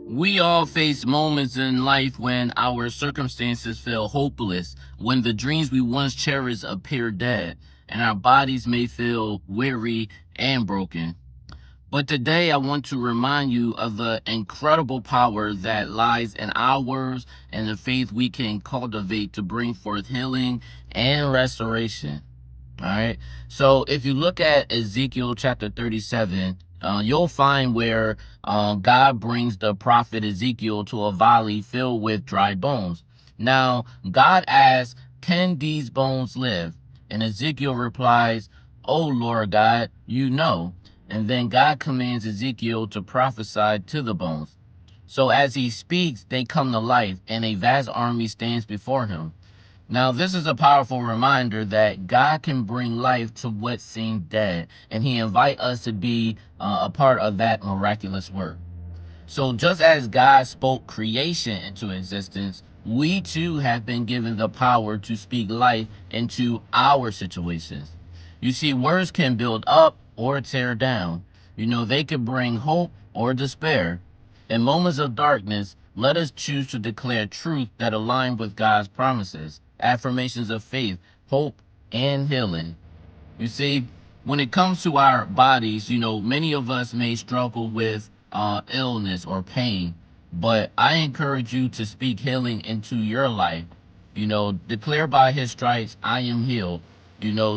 We all face moments in life when our circumstances feel hopeless, when the dreams we once cherished appear dead, and our bodies may feel weary and broken. But today, I want to remind you of the incredible power that lies in our words and the faith we can cultivate to bring forth healing and restoration. All right. So if you look at Ezekiel chapter 37, you'll find where God brings the prophet Ezekiel to a valley filled with dry bones. Now, God asks, "Can these bones live?" And Ezekiel replies, "Oh Lord God, you know." And then God commands Ezekiel to prophesy to the bones. So as he speaks, they come to life, and a vast army stands before him. Now, this is a powerful reminder that God can bring life to what seemed dead, and He invites us to be a part of that miraculous work. So, just as God spoke creation into existence, we too have been given the power to speak life into our situations. You see, words can build up or tear down. They can bring hope or despair. In moments of darkness, let us choose to declare truth that align with God's promises, affirmations of faith, hope, and healing. You see, when it comes to our bodies, many of us may struggle with illness or pain, but I encourage you to speak healing into your life. Declare by His stripes, I am healed.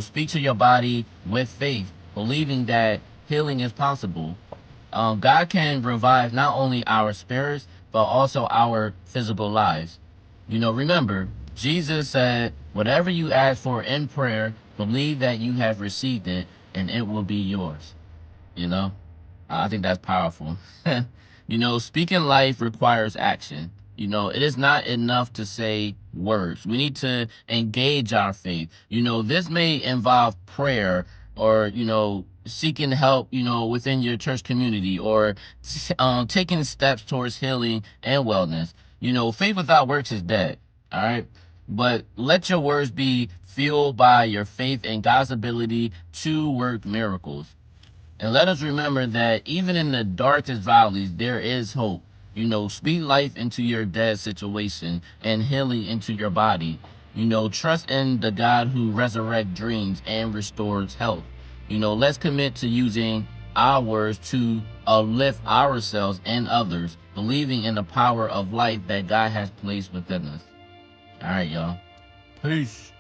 Speak to your body with faith, believing that healing is possible. God can revive not only our spirits, but also our physical lives. Remember, Jesus said, whatever you ask for in prayer, believe that you have received it and it will be yours. You know, I think that's powerful. Speaking life requires action. It is not enough to say words. We need to engage our faith. This may involve prayer or, seeking help, within your church community or taking steps towards healing and wellness. Faith without works is dead. All right. But let your words be fueled by your faith in God's ability to work miracles. And let us remember that even in the darkest valleys, there is hope. Speak life into your dead situation and healing into your body. Trust in the God who resurrects dreams and restores health. Let's commit to using our words to uplift ourselves and others, believing in the power of life that God has placed within us. All right, y'all. Peace.